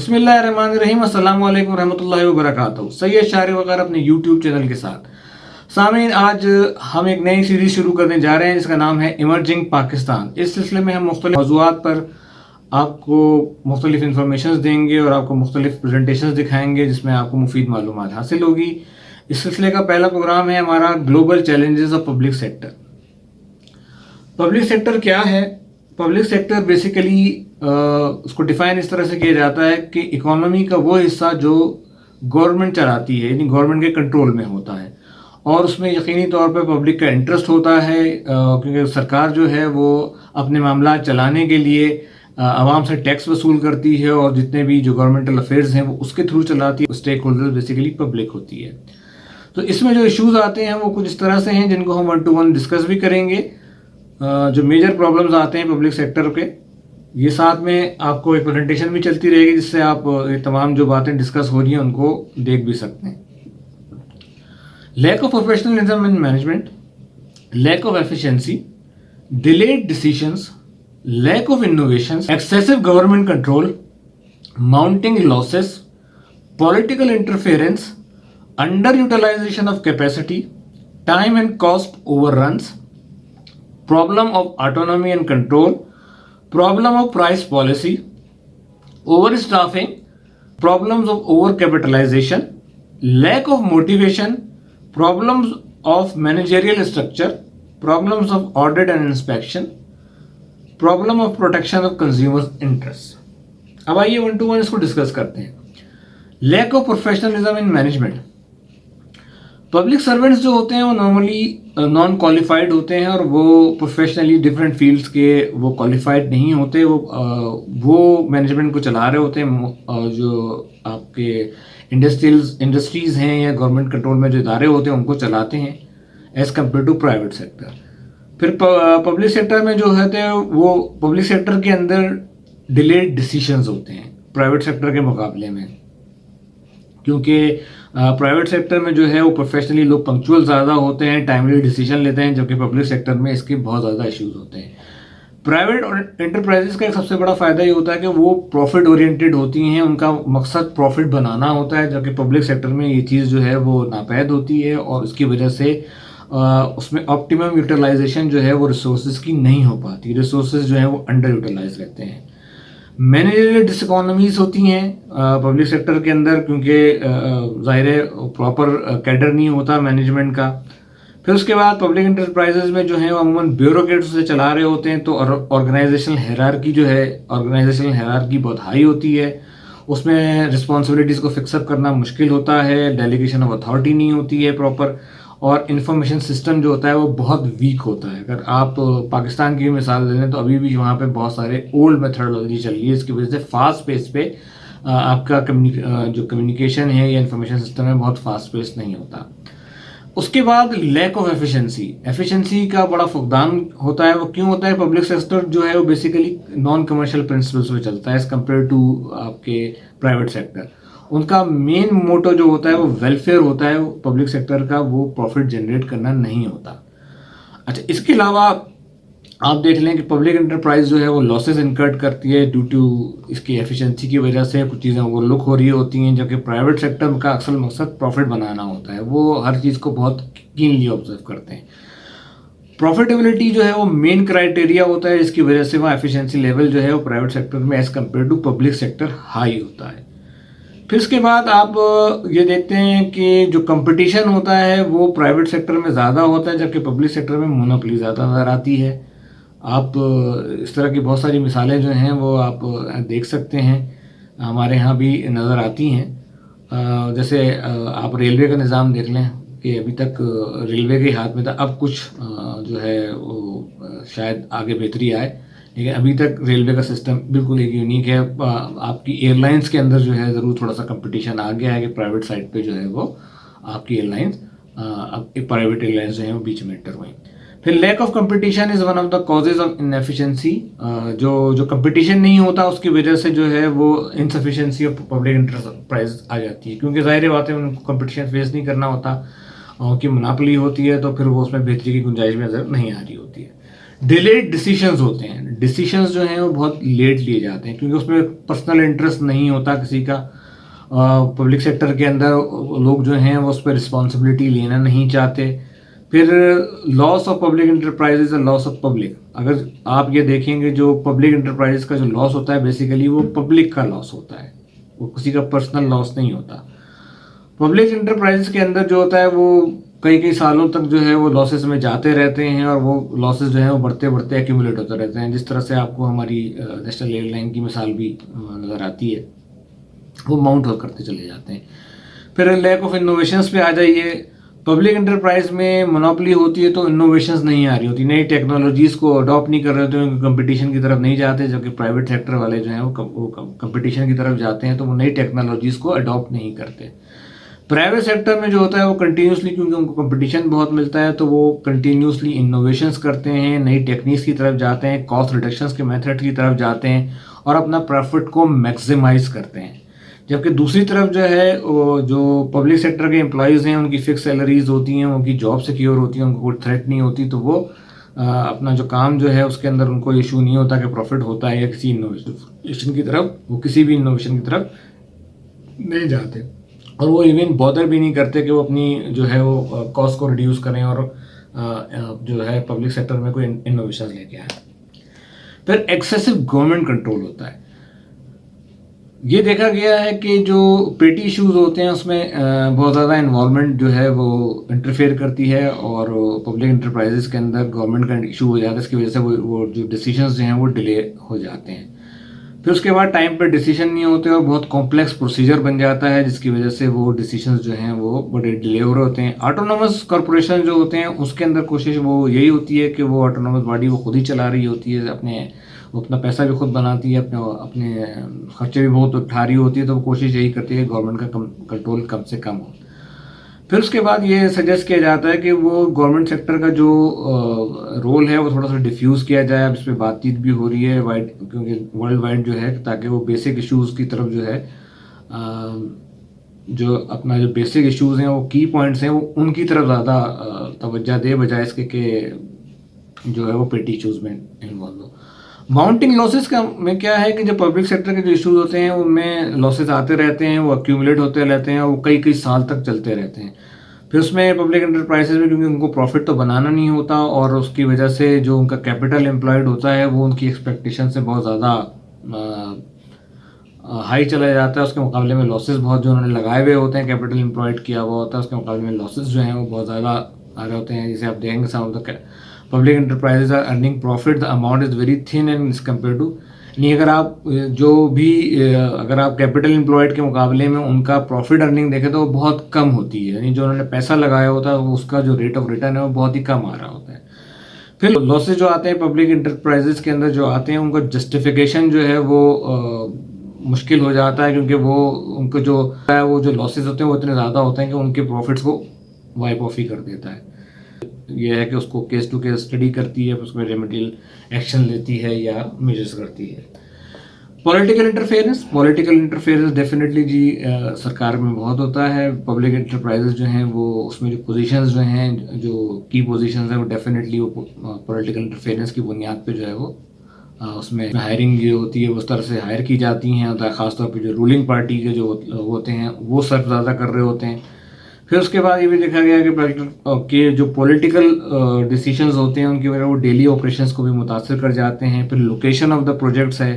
बिस्मिल्लाहिर्रहमानिर्रहीम, अस्सलाम वालेकुम रहमतुल्लाहि व बरकातहू। सैयद शारिर वक़ार अपने यूट्यूब चैनल के साथ सामीन, आज हम एक नई सीरीज शुरू करने जा रहे हैं जिसका नाम है इमर्जिंग पाकिस्तान। इस सिलसिले में हम मुख्तलिफ मौज़ूआत पर आपको मुख्तलिफ इंफॉर्मेशन देंगे और आपको मुख्तलिफ प्रेजेंटेशन दिखाएंगे जिसमें आपको मुफीद मालूमात हासिल होगी। इस सिलसिले का पहला प्रोग्राम है हमारा global challenges of public sector. Public sector क्या है? पब्लिक सेक्टर बेसिकली उसको डिफाइन इस तरह से किया जाता है कि इकोनॉमी का वो हिस्सा जो गवर्नमेंट चलाती है, यानी गवर्नमेंट के कंट्रोल में होता है और उसमें यकीनी तौर पे पब्लिक का इंटरेस्ट होता है, क्योंकि सरकार जो है वो अपने मामला चलाने के लिए आवाम से टैक्स वसूल करती है और जितने भी जो गवर्नमेंटल अफेयर्स हैं वो उसके थ्रू चलाती है। स्टेक होल्डर बेसिकली पब्लिक होती है। तो इसमें जो इश्यूज आते हैं वो कुछ इस तरह से हैं जिनको हम 1 to 1 डिस्कस भी करेंगे। जो मेजर प्रॉब्लम्स आते हैं पब्लिक सेक्टर के, ये साथ में आपको एक प्रेजेंटेशन भी चलती रहेगी जिससे आप ये तमाम जो बातें डिस्कस हो रही हैं उनको देख भी सकते हैं। Lack of professionalism in management, lack of efficiency, delayed decisions, lack of innovation, excessive government control, mounting losses, political interference, under utilization of capacity, time and cost overruns, problem of autonomy and control, problem of price policy, overstaffing, problems of overcapitalization, lack of motivation, problems of managerial structure, problems of audit and inspection, problem of protection of consumers' interests। अब आइए 1 to 1 इसको discuss करते हैं। Lack of professionalism in management. Public servants जो होते हैं वो normally non qualified होते हैं और वो प्रोफेशनली डिफरेंट फील्ड्स के वो क्वालिफाइड नहीं होते। वो मैनेजमेंट को चला रहे होते हैं। जो आपके इंडस्ट्रीज़ हैं या गवर्नमेंट कंट्रोल में जो इदारे होते हैं उनको चलाते हैं as compare to private sector. फिर पब्लिक सेक्टर में जो होते हैं वो पब्लिक सेक्टर के अंदर डिलेड डिसीजंस होते हैं प्राइवेट सेक्टर के मुकाबले में, क्योंकि प्राइवेट सेक्टर में जो है वो प्रोफेशनली लोग पंक्चुअल ज़्यादा होते हैं, टाइमली डिसीजन लेते हैं, जबकि पब्लिक सेक्टर में इसके बहुत ज़्यादा इश्यूज होते हैं। प्राइवेट और एंटरप्राइजेस का एक सबसे बड़ा फ़ायदा ये होता है कि वो प्रॉफिट ओरिएंटेड होती हैं, उनका मकसद प्रॉफिट बनाना होता है, जबकि पब्लिक सेक्टर में ये चीज़ जो है वो नापैद होती है और उसकी वजह से उसमें ऑप्टिमम यूटिलाइजेशन जो है वो रिसोर्सेज की नहीं हो पाती। रिसोर्सेज जो है वो अंडर यूटिलाइज रहते हैं। मैनेजरियल डिसइकोनॉमीज होती हैं पब्लिक सेक्टर के अंदर, क्योंकि ज़ाहिर है प्रॉपर कैडर नहीं होता मैनेजमेंट का। फिर उसके बाद पब्लिक इंटरप्राइजेज में जो है वो अमूमन ब्यूरोक्रेट्स से चला रहे होते हैं, तो ऑर्गेनाइजेशनल हायरार्की जो है ऑर्गेनाइजेशनल हायरार्की बहुत हाई होती है। उसमें रिस्पॉन्सिबिलिटीज़ को फिक्सअप करना मुश्किल होता है, डेलीगेशन ऑफ अथॉरिटी नहीं होती है प्रॉपर, और इंफॉर्मेशन सिस्टम जो होता है वो बहुत वीक होता है। अगर आप पाकिस्तान की मिसाल ले लें तो अभी भी वहाँ पे बहुत सारे ओल्ड मेथडोलॉजी चल रही है, इसकी वजह से फास्ट पेस पे आपका जो कम्युनिकेशन है या इंफॉर्मेशन सिस्टम है बहुत फास्ट पेस नहीं होता। उसके बाद लैक ऑफ एफिशिएंसी का बड़ा फुकदान होता है। वो क्यों होता है? पब्लिक सेक्टर जो है वो बेसिकली नॉन कमर्शियल प्रिंसिपल्स पे चलता है एज कम्पेयर टू आपके प्राइवेट सेक्टर। उनका मेन मोटो जो होता है वो वेलफेयर होता है पब्लिक सेक्टर का, वो प्रॉफिट जनरेट करना नहीं होता। अच्छा, इसके अलावा आप देख लें कि पब्लिक एंटरप्राइज जो है वो लॉसेस इनकर्ट करती है ड्यू टू इसकी एफिशिएंसी की वजह से। कुछ चीज़ें वो लुक हो रही होती हैं, जबकि प्राइवेट सेक्टर का अक्सर मकसद प्रॉफिट बनाना होता है। वो हर चीज़ को बहुत कीनली ऑब्जर्व करते हैं। प्रॉफिटेबिलिटी जो है वो मेन क्राइटेरिया होता है, इसकी वजह से वहाँ एफिशिएंसी लेवल जो है वो प्राइवेट सेक्टर में as compare to public sector high होता है। फिर इसके बाद आप ये देखते हैं कि जो कंपटीशन होता है वो प्राइवेट सेक्टर में ज़्यादा होता है, जबकि पब्लिक सेक्टर में मोनोपोली ज़्यादा नज़र आती है। आप इस तरह की बहुत सारी मिसालें जो हैं वो आप देख सकते हैं, हमारे यहाँ भी नज़र आती हैं। जैसे आप रेलवे का निज़ाम देख लें कि अभी तक रेलवे के हाथ में था, अब कुछ जो है वो शायद आगे बेहतरी आए, लेकिन अभी तक रेलवे का सिस्टम बिल्कुल एक यूनिक है। आपकी एयरलाइंस के अंदर जो है ज़रूर थोड़ा सा कंपटीशन आ गया है कि प्राइवेट साइड पे जो है वो आपकी एयरलाइंस प्राइवेट एयरलाइंस जो है वो बीच में एंटर हुई। फिर lack of competition is one of the causes of inefficiency. जो कंपटीशन नहीं होता उसकी वजह से जो है वो इनसफिशिएंसी ऑफ पब्लिक इंटरप्राइज आ जाती है, क्योंकि ज़ाहिर बात है उनको कंपटीशन फेस नहीं करना होता, उनकी मोनोपोली होती है, तो फिर वो उसमें बेहतरी की गुंजाइश में नज़र नहीं आ रही होती है। डिलेड डिसीजंस होते हैं। डिसीशंस जो हैं वो बहुत लेट लिए जाते हैं, क्योंकि उसमें पर्सनल इंटरेस्ट नहीं होता किसी का। पब्लिक सेक्टर के अंदर लोग जो हैं वो उस पर रिस्पॉन्सिबिलिटी लेना नहीं चाहते। फिर loss of public enterprise is a loss of public. अगर आप ये देखेंगे, जो पब्लिक इंटरप्राइज का जो लॉस होता है बेसिकली वो पब्लिक का लॉस होता है, वो किसी का पर्सनल लॉस नहीं होता। पब्लिक इंटरप्राइज के अंदर जो होता है वो कई कई सालों तक जो है वो लॉसेस में जाते रहते हैं, और वो लॉसेस जो है वो बढ़ते बढ़ते एक्यूमुलेट होते रहते हैं। जिस तरह से आपको हमारी नेशनल एयरलाइन की मिसाल भी नज़र आती है, वो माउंट हो करते चले जाते हैं। फिर लैक ऑफ इनोवेशंस पे आ जाइए। पब्लिक इंटरप्राइज में मोनोपोली होती है तो इनोवेशंस नहीं आ रही होती, नई टेक्नोलॉजीज़ को अडॉप्ट नहीं कर रहे होते हैं, कंपटीशन की तरफ नहीं जाते। जबकि प्राइवेट सेक्टर वाले जो हैं वो कंपटीशन की तरफ जाते हैं, तो वो नई टेक्नोलॉजीज़ को अडॉप्ट नहीं करते। प्राइवेट सेक्टर में जो होता है वो कंटिन्यूसली, क्योंकि उनको कंपटीशन बहुत मिलता है, तो वो कंटिन्यूसली इनोवेशंस करते हैं, नई टेक्निक्स की तरफ जाते हैं, कॉस्ट रिडक्शंस के मेथड की तरफ जाते हैं और अपना प्रॉफिट को मैक्सिमाइज करते हैं। जबकि दूसरी तरफ जो है जो पब्लिक सेक्टर के एम्प्लॉयज़ हैं उनकी फिक्स सैलरीज होती हैं, उनकी जॉब सिक्योर होती है, उनको कोई थ्रेट नहीं होती, तो वो अपना जो काम जो है उसके अंदर उनको इशू नहीं होता कि प्रॉफिट होता है या किसी इनोवेशन की तरफ, वो किसी भी इनोवेशन की तरफ नहीं जाते। और वो इवन बॉदर भी नहीं करते कि वो अपनी जो है वो कॉस्ट को रिड्यूस करें और जो है पब्लिक सेक्टर में कोई इनोवेशन लेके आए। फिर एक्सेसिव गवर्नमेंट कंट्रोल होता है। ये देखा गया है कि जो पेटी इश्यूज होते हैं उसमें बहुत ज़्यादा इन्वॉल्वमेंट जो है वो इंटरफेयर करती है, और पब्लिक इंटरप्राइजेस के अंदर गवर्नमेंट का इशू हो जाता है। इसकी वजह से वो जो डिसीजंस जो हैं वो डिले हो जाते हैं। फिर उसके बाद टाइम पे डिसीजन नहीं होते और बहुत कॉम्प्लेक्स प्रोसीजर बन जाता है, जिसकी वजह से वो डिसीजंस जो हैं वो बड़े डिले हो रहे होते हैं। ऑटोनोमस कॉरपोरेशन जो होते हैं उसके अंदर कोशिश वो यही होती है कि वो ऑटोनोमस बॉडी वो खुद ही चला रही होती है, वो अपना पैसा भी खुद बनाती है, अपने खर्चे भी बहुत उठा रही होती है, तो वो कोशिश यही करती है कि गवर्नमेंट का कंट्रोल कम से कम हो। फिर उसके बाद ये सजेस्ट किया जाता है कि वो गवर्नमेंट सेक्टर का जो रोल है वो थोड़ा सा डिफ्यूज़ किया जाए। अब इस पर बातचीत भी हो रही है वाइड, क्योंकि वर्ल्ड वाइड जो है, ताकि वो बेसिक इश्यूज़ की तरफ जो है जो अपना जो बेसिक इश्यूज़ हैं वो की पॉइंट्स हैं वो उनकी तरफ ज़्यादा तवज्जो दे, बजाय इसके कि जो है वो पेटी इश्यूज़ में इन्वॉल्व हो। माउंटिंग लॉसेस का में क्या है कि जो पब्लिक सेक्टर के जो इश्यूज होते हैं उनमें लॉसेस आते रहते हैं, वो अक्यूमुलेट होते रहते हैं, वो कई कई साल तक चलते रहते हैं। फिर उसमें पब्लिक इंटरप्राइजेज में क्योंकि उनको प्रॉफिट तो बनाना नहीं होता, और उसकी वजह से जो उनका कैपिटल एम्प्लॉयड होता है वो उनकी एक्सपेक्टेशन से बहुत ज़्यादा हाई चला जाता है। उसके मुकाबले में लॉसेस बहुत जो उन्होंने लगाए हुए होते हैं, कैपिटल एम्प्लॉयड किया हुआ होता है, उसके मुकाबले में लॉसेस जो हैं वो बहुत ज़्यादा आ रहे होते हैं। जैसे आप देखेंगे some of the public enterprises are earning profit, the amount is very thin and is compare to, यानी अगर आप कैपिटल एम्प्लॉयड के मुकाबले में उनका प्रॉफिट अर्निंग देखें तो वो बहुत कम होती है, यानी जो उन्होंने पैसा लगाया होता है उसका जो रेट ऑफ रिटर्न है वो बहुत ही कम आ रहा होता है। फिर लॉसेज जो आते हैं पब्लिक इंटरप्राइजेज के अंदर जो आते हैं उनका जस्टिफिकेशन जो है वो मुश्किल हो जाता है, क्योंकि वो उनको जो है वो जो लॉसेज होते हैं वो इतने ज़्यादा होते हैं कि उनके प्रॉफिट्स को वाइप ऑफ ही कर देता है। यह है कि उसको केस टू केस स्टडी करती है, उसमें रेमेडियल एक्शन लेती है या मेजर्स करती है। पॉलिटिकल इंटरफेरेंस डेफिनेटली जी सरकार में बहुत होता है। पब्लिक इंटरप्राइजेज जो हैं वो उसमें जो पोजीशंस जो हैं, जो की पोजीशंस हैं, वो डेफिनेटली वो पॉलिटिकल इंटरफेरेंस की बुनियाद पे जो है वो उसमें हायरिंग जो होती है उस तरह से हायर की जाती हैं। ख़ासतौर पे जो रूलिंग पार्टी के जो होते हैं वो सर्व ज़्यादा कर रहे होते हैं। फिर उसके बाद ये भी देखा गया कि जो पॉलिटिकल डिसीजंस होते हैं उनकी वजह वो डेली ऑपरेशंस को भी मुतासर कर जाते हैं। फिर लोकेशन ऑफ द प्रोजेक्ट्स है,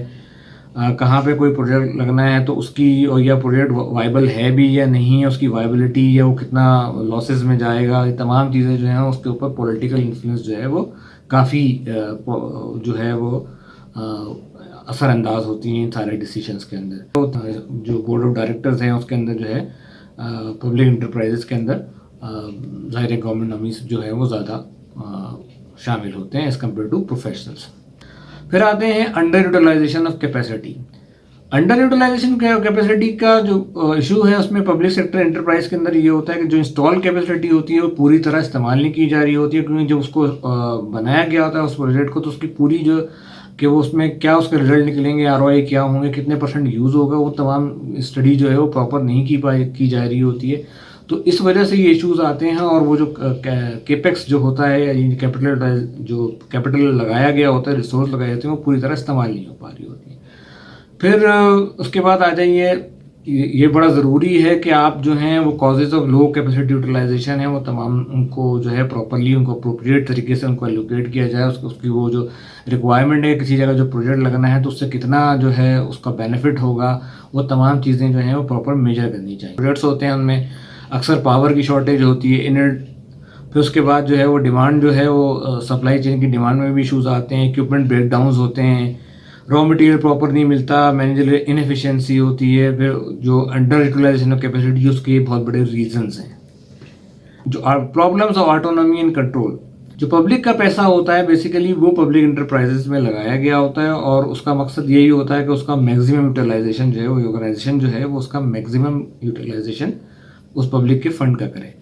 कहाँ पे कोई प्रोजेक्ट लगना है तो उसकी, और या प्रोजेक्ट वाइबल है भी या नहीं है, उसकी वाइबिलिटी या वो कितना लॉसेस में जाएगा, ये तमाम चीज़ें जो हैं उसके ऊपर पॉलिटिकल इन्फ्लुएंस जो है वो काफ़ी जो है वो असरअंदाज होती हैं सारे डिसीजंस के अंदर। तो जो बोर्ड ऑफ डायरेक्टर्स हैं उसके अंदर जो है पब्लिक इंटरप्राइजेस के अंदर ज़ाहिर गवर्नमेंट नॉमिनीज जो है वो ज़्यादा शामिल होते हैं एज़ कम्पेयर टू प्रोफेशनल्स। फिर आते हैं under utilization of capacity. Under utilization capacity का जो इशू है उसमें पब्लिक सेक्टर एंटरप्राइज के अंदर ये होता है कि जो इंस्टॉल कैपेसिटी होती है वो पूरी तरह इस्तेमाल नहीं की जा रही होती है, क्योंकि जब उसको बनाया गया होता है उस प्रोजेक्ट को, तो उसकी पूरी जो कि वो उसमें क्या उसके रिजल्ट निकलेंगे, ROI क्या होंगे, कितने % यूज़ होगा, वो तमाम स्टडी जो है वो प्रॉपर नहीं की जा रही होती है। तो इस वजह से ये इश्यूज आते हैं, और वो जो केपेक्स जो होता है, या जो कैपिटल लगाया गया होता है, रिसोर्स लगाए जाते हैं, वो पूरी तरह इस्तेमाल नहीं हो पा रही होती है। फिर उसके बाद आ जाइए, ये बड़ा ज़रूरी है कि आप जो हैं वो causes of low capacity utilization है वो तमाम उनको जो है प्रॉपरली उनको अप्रोप्रिएट तरीके से उनको एलोकेट किया जाए। उसकी वो जो रिक्वायरमेंट है, किसी जगह जो प्रोजेक्ट लगना है तो उससे कितना जो है उसका बेनिफिट होगा, वो तमाम चीज़ें जो हैं वो प्रॉपर मेजर करनी चाहिए। प्रोजेक्ट्स होते हैं उनमें अक्सर पावर की शॉर्टेज होती है, फिर उसके बाद जो है वो डिमांड जो है वो सप्लाई चेन की डिमांड में भी इशूज़ आते हैं, इक्विपमेंट ब्रेकडाउन्स होते हैं, रॉ मटेरियल प्रॉपर नहीं मिलता, मैनेजर इनएफिशिएंसी होती है, फिर जो अंडर यूटिलाइजेशन ऑफ कैपेसिटी उसके बहुत बड़े रीजंस हैं। जो problems of autonomy and control, जो पब्लिक का पैसा होता है बेसिकली वो पब्लिक इंटरप्राइजेस में लगाया गया होता है, और उसका मकसद यही होता है कि उसका मैक्सिमम यूटिलाइजेशन जो है वो ऑर्गेनाइजेशन जो है वो उसका मैक्सिमम यूटिलाइजेशन उस पब्लिक के फंड का करे।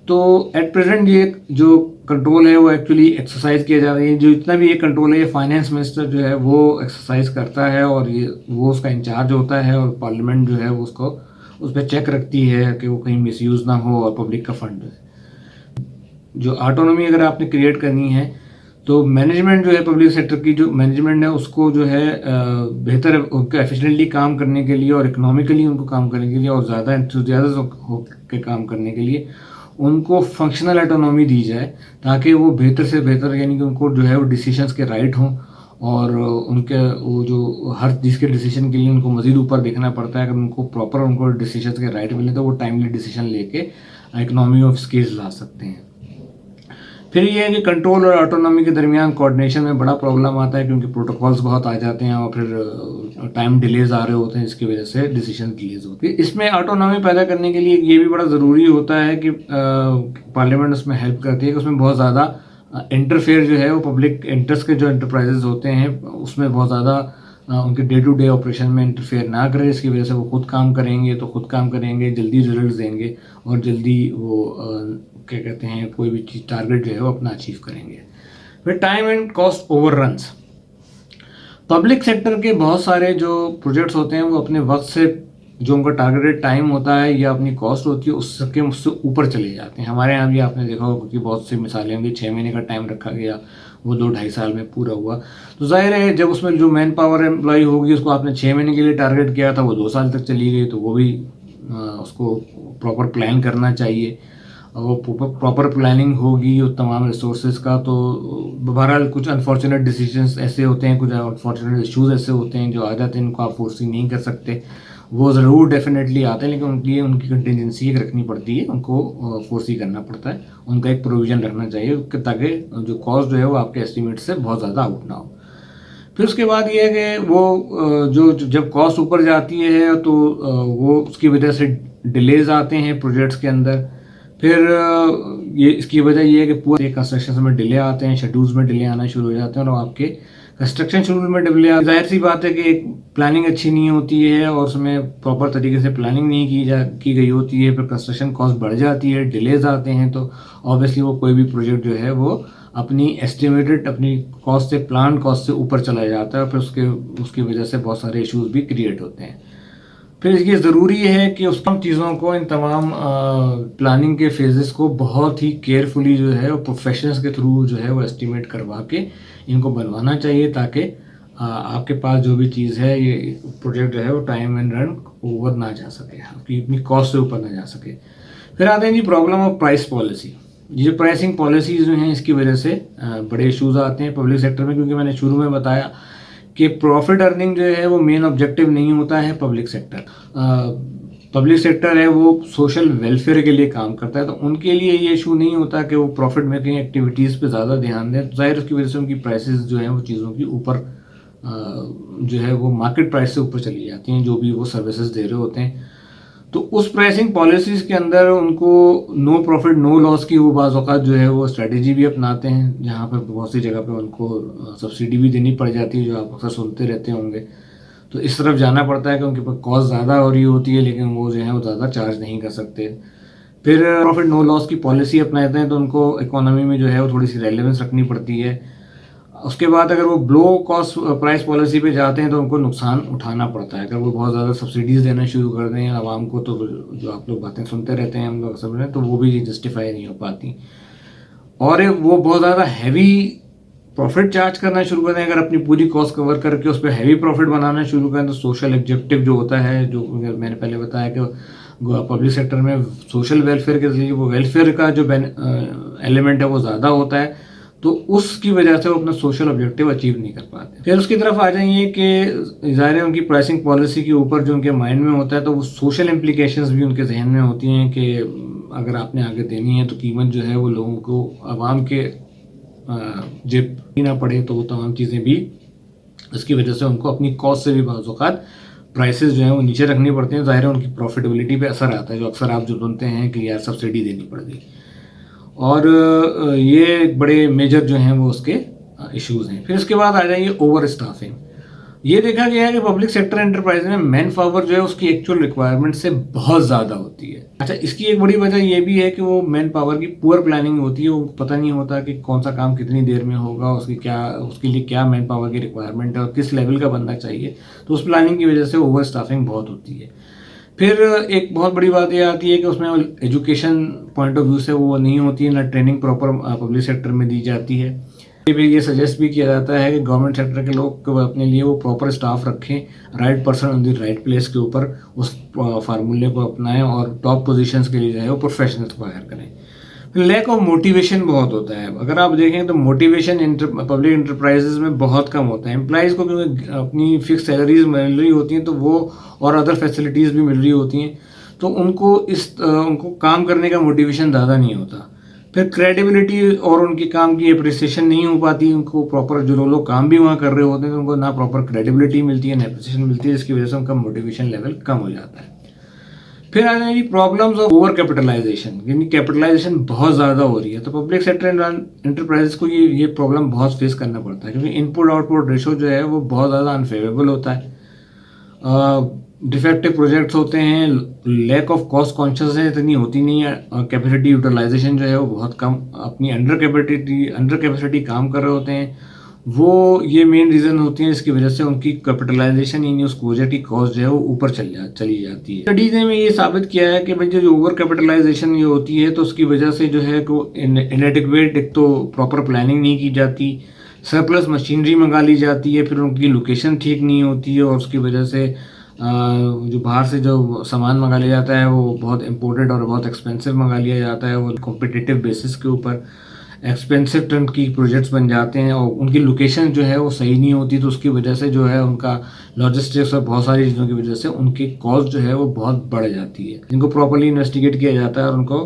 तो एट प्रेजेंट ये जो कंट्रोल है वो एक्चुअली एक्सरसाइज किया जा रहा है। जो इतना भी ये कंट्रोल है, ये फाइनेंस मिनिस्टर जो है वो एक्सरसाइज करता है, और ये वो उसका इंचार्ज होता है, और पार्लियामेंट जो है वो उसको उस पर चेक रखती है कि वो कहीं मिसयूज़ ना हो, और पब्लिक का फंड जो है। जो ऑटोनॉमी अगर आपने क्रिएट करनी है तो मैनेजमेंट जो है पब्लिक सेक्टर की जो मैनेजमेंट है उसको जो है बेहतर उनको एफिशिएंटली काम करने के लिए, और इकोनॉमिकली उनको काम करने के लिए, और ज़्यादा एंथुसियाज्म होकर काम करने के लिए उनको फंक्शनल ऑटोनॉमी दी जाए, ताकि वो बेहतर से बेहतर, यानी कि उनको जो है वो डिसीजंस के राइट हों, और उनके वो जो हर चीज़ के डिसीजन के लिए उनको मज़ीद ऊपर देखना पड़ता है। अगर उनको प्रॉपर उनको डिसीजंस के राइट मिले तो वो टाइमली डिसीजन लेके इकोनॉमी ऑफ स्केल ला सकते हैं। फिर ये है कि कंट्रोल और ऑटोनॉमी के दरमियान कोऑर्डिनेशन में बड़ा प्रॉब्लम आता है, क्योंकि प्रोटोकॉल्स बहुत आ जाते हैं, और फिर टाइम डिलेज आ रहे होते हैं, जिसकी वजह से डिसीजन डिलेज होती है। इसमें ऑटोनॉमी पैदा करने के लिए ये भी बड़ा ज़रूरी होता है कि पार्लियामेंट उसमें हेल्प करती है कि उसमें बहुत ज़्यादा इंटरफेयर जो है वो पब्लिक इंटरेस्ट के जो इंटरप्राइजेज होते हैं उसमें बहुत ज़्यादा उनके डे टू डे ऑपरेशन में इंटरफेयर ना करें। इसकी वजह से वो खुद काम करेंगे, तो खुद काम करेंगे, जल्दी रिजल्ट देंगे, और जल्दी वो क्या कहते हैं कोई भी चीज़ टारगेट जो है वो अपना अचीव करेंगे। फिर time and cost overruns, public sector के बहुत सारे जो प्रोजेक्ट्स होते हैं वो अपने वक्त से जो उनका टारगेटेड टाइम होता है या अपनी कॉस्ट होती है उसके मुझसे ऊपर चले जाते हैं। हमारे यहाँ भी आपने देखा होगा कि बहुत सी मिसालें होंगी, 6 महीने का टाइम रखा गया, वो 2-2.5 साल में पूरा हुआ। तो जाहिर है जब उसमें जो मैन पावर एम्प्लॉय होगी उसको आपने 6 महीने के लिए टारगेट किया था, वो 2 साल तक चली गई, तो वो भी उसको प्रॉपर प्लान करना चाहिए। वो प्रॉपर प्लानिंग होगी और तमाम रिसोर्सेज का, तो बहरहाल कुछ अनफॉर्चुनेट डिसीजंस ऐसे होते हैं, कुछ अनफॉर्चुनेट इश्यूज ऐसे होते हैं जो आ जाते हैं, इनको आप फोर्स नहीं कर सकते, वो ज़रूर डेफिनेटली आते हैं, लेकिन उनके लिए उनकी कंटिजेंसी रखनी पड़ती है, उनको फोर्स ही करना पड़ता है, उनका एक प्रोविज़न रखना चाहिए ताकि जो कॉस्ट जो है वो आपके एस्टिमेट से बहुत ज़्यादा आउट ना हो। फिर उसके बाद ये है कि वो जो जब कॉस्ट ऊपर जाती है तो वो उसकी वजह से डिलेज आते हैं प्रोजेक्ट्स के अंदर। फिर ये इसकी वजह ये है कि पूरे कंस्ट्रक्शन में डिले आते हैं, शेड्यूल्स में डिले आना शुरू हो जाते हैं, और आपके कंस्ट्रक्शन शेड्यूल में डिले आते हैं। जाहिर सी बात है कि एक प्लानिंग अच्छी नहीं होती है और उसमें प्रॉपर तरीके से प्लानिंग नहीं की गई होती है, फिर कंस्ट्रक्शन कॉस्ट बढ़ जाती है, डिलेज आते हैं, तो ऑब्वियसली वो कोई भी प्रोजेक्ट जो है वो अपनी एस्टिमेटेड अपनी कॉस्ट से प्लान कॉस्ट से ऊपर चला जाता है, और फिर उसकी वजह से बहुत सारे इश्यूज भी क्रिएट होते हैं। फिर ये ज़रूरी है कि उस तमाम चीज़ों को, इन तमाम प्लानिंग के फेजेस को बहुत ही केयरफुली जो है वो प्रोफेशनल्स के थ्रू जो है वो एस्टिमेट करवा के इनको बनवाना चाहिए, ताकि आपके पास जो भी चीज़ है ये प्रोजेक्ट जो है वो टाइम एंड रन ओवर ना जा सके, आपकी अपनी कॉस्ट से ऊपर ना जा सके। फिर आते हैं जी प्रॉब्लम ऑफ प्राइस पॉलिसी। ये जो प्राइसिंग पॉलिसीज़ जो हैं इसकी वजह से बड़े इशूज़ आते हैं पब्लिक सेक्टर में, क्योंकि मैंने शुरू में बताया कि प्रॉफिट अर्निंग जो है वो मेन ऑब्जेक्टिव नहीं होता है पब्लिक सेक्टर। पब्लिक सेक्टर है वो सोशल वेलफेयर के लिए काम करता है, तो उनके लिए ये इशू नहीं होता कि वो प्रॉफिट मेकिंग एक्टिविटीज़ पे ज़्यादा ध्यान दें। जाहिर उसकी वजह से उनकी प्राइसेस जो हैं वो चीज़ों की ऊपर जो है वो मार्केट प्राइस से ऊपर चली जाती हैं, जो भी वो सर्विसेज दे रहे होते हैं। तो उस प्राइसिंग पॉलिसीज़ के अंदर उनको नो प्रॉफिट नो लॉस की वो बाज़ औक़ात जो है वो स्ट्रेटजी भी अपनाते हैं, जहाँ पर बहुत सी जगह पे उनको सब्सिडी भी देनी पड़ जाती है, जो आप अक्सर सुनते रहते होंगे। तो इस तरफ जाना पड़ता है कि उनके पास कॉस्ट ज़्यादा हो रही होती है, लेकिन वो जो है वो ज़्यादा चार्ज नहीं कर सकते। फिर प्रॉफिट नो लॉस की पॉलिसी अपनाते हैं, तो उनको इकोनॉमी में जो है वो थोड़ी सी रेलेवेंस रखनी पड़ती है। उसके बाद अगर वो लो कॉस्ट प्राइस पॉलिसी पे जाते हैं तो उनको नुकसान उठाना पड़ता है। अगर वो बहुत ज़्यादा सब्सिडीज़ देना शुरू कर दें आवाम को, तो जो आप लोग बातें सुनते रहते हैं हम लोग सब में, तो वो भी जस्टिफाई नहीं हो पाती। और वो बहुत ज़्यादा हैवी प्रॉफिट चार्ज करना शुरू कर दें, अगर अपनी पूरी कॉस्ट कवर करके उस पर हैवी प्रॉफिट बनाना शुरू करें, तो सोशल ऑब्जेक्टिव जो होता है, जो मैंने पहले बताया कि पब्लिक सेक्टर में सोशल वेलफेयर के लिए वो वेलफेयर का जो एलिमेंट है वो ज़्यादा होता है, तो उसकी वजह से वो अपना सोशल ऑब्जेक्टिव अचीव नहीं कर पाते। फिर उसकी तरफ आ जाइए कि ज़ाहिर है उनकी प्राइसिंग पॉलिसी के ऊपर जो उनके माइंड में होता है, तो वो सोशल इम्प्लीकेशंस भी उनके जहन में होती हैं कि अगर आपने आगे देनी है तो कीमत जो है वो लोगों को, आवाम के जेब ना पड़े, तो वो तमाम चीज़ें भी इसकी वजह से उनको अपनी कॉस्ट से भी बाज़ औक़ात प्राइसेस जो हैं वो नीचे रखनी पड़ती हैं। ज़ाहिर है उनकी प्रॉफिटेबिलिटी पे असर आता है, जो अक्सर आप जो सुनते हैं कि यार सब्सिडी देनी पड़ गई, और ये बड़े मेजर जो हैं वो उसके इश्यूज़ हैं। फिर इसके बाद आ जाइए ओवर स्टाफिंग। ये देखा गया है कि पब्लिक सेक्टर एंटरप्राइज में मैन पावर जो है उसकी एक्चुअल रिक्वायरमेंट से बहुत ज़्यादा होती है। अच्छा, इसकी एक बड़ी वजह ये भी है कि वो मैन पावर की पुअर प्लानिंग होती है, वो पता नहीं होता कि कौन सा काम कितनी देर में होगा, उसके लिए क्या मैन पावर की रिक्वायरमेंट है और किस लेवल का बंदा चाहिए, तो उस प्लानिंग की वजह से ओवर स्टाफिंग बहुत होती है। फिर एक बहुत बड़ी बात ये आती है कि उसमें एजुकेशन पॉइंट ऑफ व्यू से वो नहीं होती है, ना ट्रेनिंग प्रॉपर पब्लिक सेक्टर में दी जाती है। ये सजेस्ट भी किया जाता है कि गवर्नमेंट सेक्टर के लोग अपने लिए वो प्रॉपर स्टाफ रखें, right person on the right place के ऊपर उस फार्मूले को अपनाएं और टॉप पोजीशंस के लिए जो है वो प्रोफेशनल्स को हायर करें। लैक ऑफ मोटिवेशन बहुत होता है। अगर आप देखें तो मोटिवेशन पब्लिक इंटरप्राइजेज में बहुत कम होता है। एम्प्लॉइज़ को क्योंकि अपनी फिक्स सैलरीज मिल रही होती हैं, तो वो और अदर फैसिलिटीज़ भी मिल रही होती हैं, तो उनको काम करने का मोटिवेशन ज़्यादा नहीं होता। फिर क्रेडिबिलिटी और उनकी काम की अप्रिसिएशन नहीं हो पाती। उनको प्रॉपर, जो लोग काम भी वहाँ कर रहे होते हैं, तो उनको ना प्रॉपर क्रेडिबिलिटी मिलती है, ना अप्रिसिएशन मिलती है, जिसकी वजह से उनका मोटिवेशन लेवल कम हो जाता है। फिर आ जाएगी प्रॉब्लम्स ऑफ ओवर कैपिटलाइजेशन, यानी कैपिटलाइजेशन बहुत ज़्यादा हो रही है, तो पब्लिक सेक्टर एंटरप्राइजेस को ये प्रॉब्लम बहुत फेस करना पड़ता है, क्योंकि इनपुट आउटपुट रेशो जो है वो बहुत ज़्यादा अनफेवरेबल होता है। डिफेक्टिव प्रोजेक्ट्स होते हैं, लैक ऑफ कॉस्ट कॉन्शियसनेस इतनी होती नहीं है, कैपेसिटी यूटिलाइजेशन जो है वो बहुत कम, अपनी अंडर कैपेसिटी काम कर रहे होते हैं, वो ये मेन रीज़न होती है, इसकी वजह से उनकी कैपिटलाइजेशन यानी उस प्रोजेक्ट की कॉस्ट जो है वो ऊपर चली जाती है। स्टडीज ने ये साबित किया है कि भाई जो ओवर कैपिटलाइजेशन ये होती है, तो उसकी वजह से जो है को इनएडिक्वेट, एक तो प्रॉपर प्लानिंग नहीं की जाती, सरप्लस मशीनरी मंगा ली जाती है, फिर उनकी लोकेशन ठीक नहीं होती है, और उसकी वजह से जो बाहर से जो सामान मंगा लिया जाता है वो बहुत इम्पोर्टेड और बहुत एक्सपेंसिव मंगा लिया जाता है। वो कॉम्पिटिटिव बेसिस के ऊपर एक्सपेंसिव टर्म की प्रोजेक्ट्स बन जाते हैं, और उनकी लोकेशन जो है वो सही नहीं होती, तो उसकी वजह से जो है उनका लॉजिस्टिक्स और बहुत सारी चीज़ों की वजह से उनकी कॉस्ट जो है वो बहुत बढ़ जाती है, जिनको प्रॉपरली इन्वेस्टिगेट किया जाता है और उनको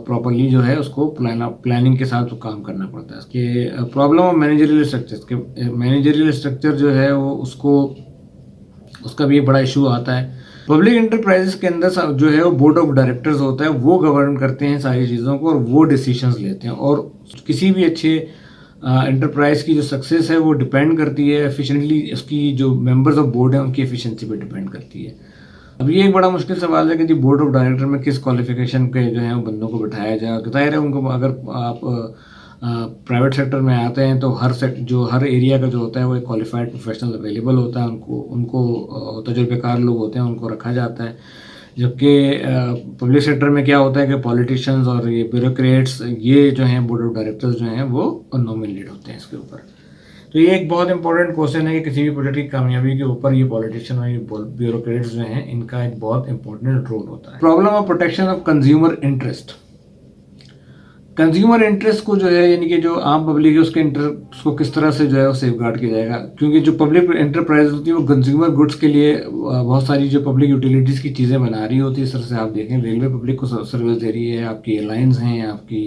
प्रॉपरली जो है उसको प्लानिंग के साथ काम करना पड़ता है। इसके प्रॉब्लम ऑफ मैनेजरियल स्ट्रक्चर जो है वो उसका भी एक बड़ा इशू आता है। पब्लिक एंटरप्राइजेस के अंदर जो है वो बोर्ड ऑफ डायरेक्टर्स होता है, वो गवर्न करते हैं सारी चीज़ों को, और वो डिसीजंस लेते हैं, और किसी भी अच्छे एंटरप्राइज की जो सक्सेस है वो डिपेंड करती है एफिशिएंटली, उसकी जो मेंबर्स ऑफ बोर्ड है उनकी एफिशिएंसी पे डिपेंड करती है। अब ये एक बड़ा मुश्किल सवाल है कि बोर्ड ऑफ डायरेक्टर में किस क्वालिफिकेशन के जो है बंदों को बिठाया जाए। जाहिर है उनको, अगर आप प्राइवेट सेक्टर में आते हैं तो हर एरिया का जो होता है वो एक क्वालिफाइड प्रोफेशनल अवेलेबल होता है, उनको तजुर्बेकार लोग होते हैं, उनको रखा जाता है। जबकि पब्लिक सेक्टर में क्या होता है कि पॉलिटिशियंस और ये ब्यूरोक्रेट्स, ये जो हैं बोर्ड ऑफ डायरेक्टर्स जो हैं वो नॉमिनेटेड होते हैं इसके ऊपर। तो ये एक बहुत इंपॉर्टेंट क्वेश्चन है कि किसी भी प्रोजेक्ट की कामयाबी के ऊपर ये पॉलिटिशियन और ये ब्यूरोक्रेट्स जो हैं इनका एक बहुत इंपॉर्टेंट रोल होता है। Problem of protection of consumer interest. Consumer interest को जो है, यानी कि जो आम पब्लिक है उसके इंटरेस्ट को किस तरह से जो है वो सेफ गार्ड किया जाएगा, क्योंकि जो पब्लिक एंटरप्राइज होती है वो कंज्यूमर गुड्स के लिए बहुत सारी जो पब्लिक यूटिलिटीज़ की चीज़ें बना रही होती है। इस तरह से आप देखें रेलवे पब्लिक को सर्विस दे रही है, आपकी एयरलाइंस हैं, आपकी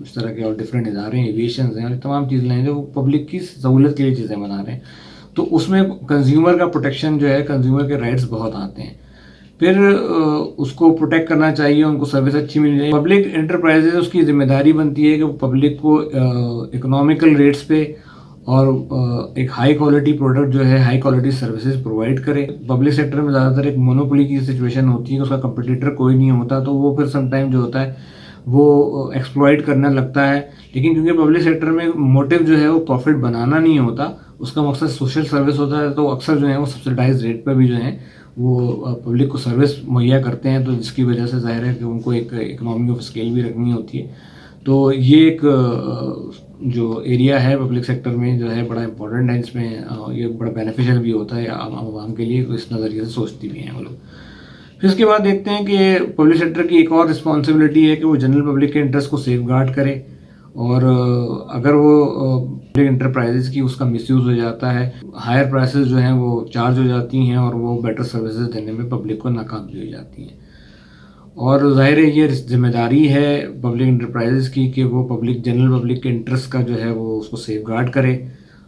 इस तरह के और डिफरेंट इदारे हैं, एविएशन हैं, और तमाम चीज़ें हैं जो पब्लिक की सहूलत के लिए चीज़ें बना रहे हैं। तो उसमें कंज्यूमर का प्रोटेक्शन जो है, कंज्यूमर के राइट्स बहुत आते हैं। फिर उसको प्रोटेक्ट करना चाहिए, उनको सर्विस अच्छी मिल जाए। पब्लिक एंटरप्राइजेज उसकी जिम्मेदारी बनती है कि वो पब्लिक को इकोनॉमिकल रेट्स पे और एक हाई क्वालिटी प्रोडक्ट जो है, हाई क्वालिटी सर्विसेज प्रोवाइड करे। पब्लिक सेक्टर में ज़्यादातर एक मोनोपोली की सिचुएशन होती है, उसका कंपटीटर कोई नहीं होता, तो वो फिर समटाइम जो होता है वो एक्सप्लॉइट करने लगता है। लेकिन क्योंकि पब्लिक सेक्टर में मोटिव जो है वो प्रॉफिट बनाना नहीं होता, उसका मकसद सोशल सर्विस होता है, तो अक्सर जो है वो सब्सिडाइज रेट पर भी जो है वो पब्लिक को सर्विस मुहैया करते हैं, तो जिसकी वजह से जाहिर है कि उनको एक इकोनॉमी ऑफ स्केल भी रखनी होती है। तो ये एक जो एरिया है पब्लिक सेक्टर में जो है बड़ा इंपॉर्टेंट है, इसमें ये बड़ा बेनिफिशियल भी होता है आवाम के लिए, तो इस नज़रिए से सोचती भी हैं वो लोग। फिर उसके बाद देखते हैं कि पब्लिक सेक्टर की एक और रिस्पॉन्सिबिलिटी है कि वो जनरल पब्लिक के इंटरेस्ट को सेफ गार्ड करे, और अगर वो पब्लिक इंटरप्राइजेज की उसका मिसयूज़ हो जाता है, हायर प्राइसेस जो हैं वो चार्ज हो जाती हैं और वो बेटर सर्विसेज देने में पब्लिक को नाकाम भी हो जाती हैं। और ज़ाहिर है ये जिम्मेदारी है पब्लिक इंटरप्राइजेज़ की कि वो जनरल पब्लिक के इंटरेस्ट का जो है वो उसको सेफ गार्ड करे।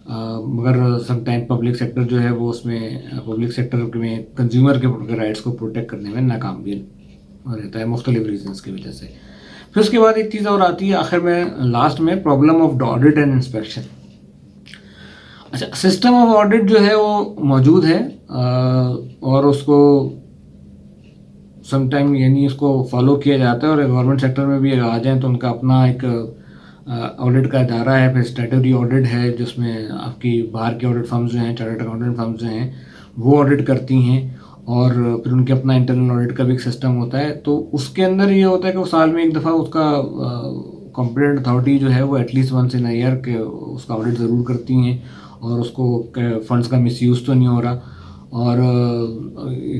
मगर समटाइम पब्लिक सेक्टर जो है वो उसमें पब्लिक सेक्टर में कंज्यूमर के राइट्स को प्रोटेक्ट करने में नाकाम भी रहता है मुख्तलिफ रीजंस की वजह से। फिर उसके बाद एक चीज़ और आती है आखिर में लास्ट में, problem of audit and inspection. अच्छा, सिस्टम ऑफ ऑडिट जो है वो मौजूद है और उसको समटाइम यानी उसको फॉलो किया जाता है, और गवर्नमेंट सेक्टर में भी आ जाएँ तो उनका अपना एक ऑडिट का इदारा है, फिर स्टैट्यूटरी ऑडिट है जिसमें आपकी बाहर के ऑडिट फर्म्स जो हैं, चार्टर्ड अकाउंटेंट फर्म्स जो हैं वो ऑडिट करती हैं, और फिर उनके अपना इंटरनल ऑडिट का भी एक सिस्टम होता है। तो उसके अंदर ये होता है कि वो साल में एक दफ़ा उसका कॉम्पिटेंट अथॉरिटी जो है वो at least once in a year के उसका ऑडिट ज़रूर करती हैं, और उसको फंड्स का मिसयूज़ तो नहीं हो रहा। और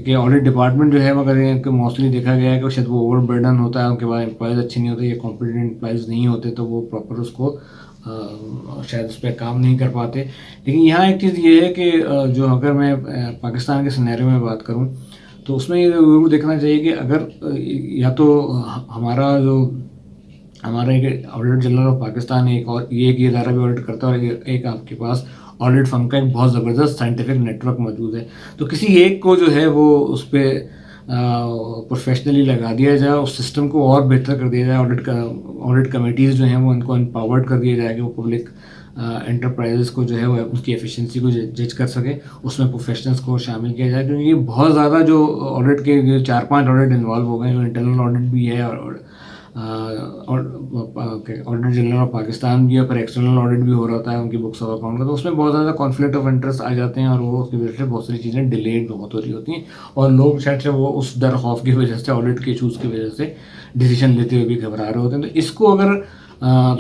कि ऑडिट डिपार्टमेंट जो है मगर मोस्टली देखा गया है कि शायद वो ओवर बर्डन होता है, उनके पास एम्प्लॉयज़ अच्छे नहीं होते या कॉम्पिटेंट एम्प्लॉयज़ नहीं होते, तो वो प्रॉपर उसको शायद उस पर काम नहीं कर पाते। लेकिन यहाँ एक चीज़ ये है कि जो अगर मैं पाकिस्तान के सिनेरियो में बात करूँ तो उसमें ये ज़रूर देखना चाहिए कि अगर या तो हमारा एक ऑडिटर जनरल ऑफ पाकिस्तान एक और ये एक इदारा भी ऑडिट करता है, और एक आपके पास ऑडिट फर्म का एक बहुत ज़बरदस्त साइंटिफिक नेटवर्क मौजूद है, तो किसी एक को जो है वो उस पर प्रोफेशनली लगा दिया जाए, उस सिस्टम को और बेहतर कर दिया जाए। ऑडिट कमेटीज़ जो हैं वो इनको एम्पावर्ड कर दिया जाए कि वो पब्लिक एंटरप्राइजेस को जो है वो उसकी एफिशिएंसी को जज कर सके, उसमें प्रोफेशनल्स को शामिल किया जाए, क्योंकि बहुत ज़्यादा जो ऑडिट के 4-5 ऑडिट इन्वॉल्व हो गए, जो इंटरनल ऑडिट भी है और ऑडिटर जनरल ऑफ पाकिस्तान भी है, पर एक्सटर्नल ऑडिट भी हो रहा है उनकी बुक्स ऑफ अकाउंट का, तो उसमें बहुत ज़्यादा कॉन्फ्लिक्ट ऑफ इंटरेस्ट आ जाते हैं, और वो उसकी वजह से बहुत सारी चीज़ें डिलेड बहुत हो रही होती हैं, और लोग शायद से वो उस डर खौफ की वजह से, ऑडिट के इशूज़ की वजह से डिसीजन लेते हुए भी घबरा रहे होते हैं। तो इसको अगर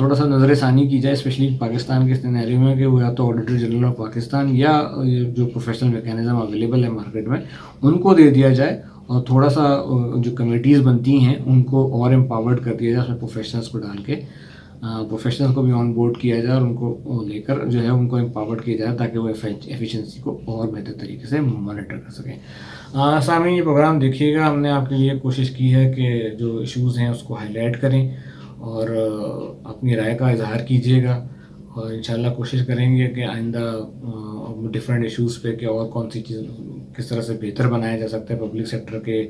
थोड़ा सा नज़र षानी की जाए, स्पेशली पाकिस्तान के सिनेरियो में, कि वो या तो ऑडिटर जनरल ऑफ पाकिस्तान या जो प्रोफेशनल मैकेनिज्म अवेलेबल है मार्केट में उनको दे दिया जाए, और थोड़ा सा जो कमेटीज़ बनती हैं उनको और एम्पावर्ड कर दिया जाए, उसमें प्रोफेशनल्स को डाल के प्रोफेशनल्स को भी ऑन बोर्ड किया जाए, और उनको लेकर जो है उनको एम्पावर्ड किया जाए ताकि वो एफिशिएंसी को और बेहतर तरीके से मॉनिटर कर सकें। सामने ये प्रोग्राम देखिएगा, हमने आपके लिए कोशिश की है कि जो इश्यूज़ हैं उसको हाईलाइट करें और अपनी राय का इजहार कीजिएगा, और इंशाल्लाह कोशिश करेंगे कि आइंदा डिफरेंट इश्यूज़ पे कि और कौन सी चीज़ किस तरह से बेहतर बनाया जा सकता है पब्लिक सेक्टर के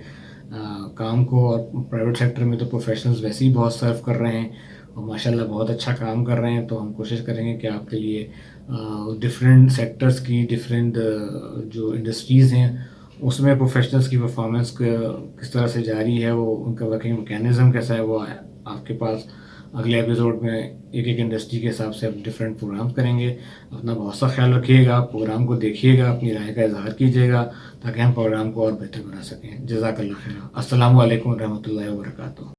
काम को। और प्राइवेट सेक्टर में तो प्रोफेशनल्स वैसे ही बहुत सर्व कर रहे हैं और माशाल्लाह बहुत अच्छा काम कर रहे हैं, तो हम कोशिश करेंगे कि आपके लिए डिफरेंट सेक्टर्स की डिफरेंट जो इंडस्ट्रीज़ हैं उसमें प्रोफेशनल्स की परफॉर्मेंस किस तरह से जारी है, वो उनका वर्किंग मैकेनिज़्म कैसा है, वो आपके पास अगले एपिसोड में एक एक इंडस्ट्री के हिसाब से हम डिफरेंट प्रोग्राम करेंगे। अपना बहुत सा ख्याल रखिएगा, प्रोग्राम को देखिएगा, अपनी राय का इजहार कीजिएगा ताकि हम प्रोग्राम को और बेहतर बना सकें। जज़ाकल्लाह खैर। अस्सलामु अलैकुम रहमतुल्लाहि व बरकातुहू।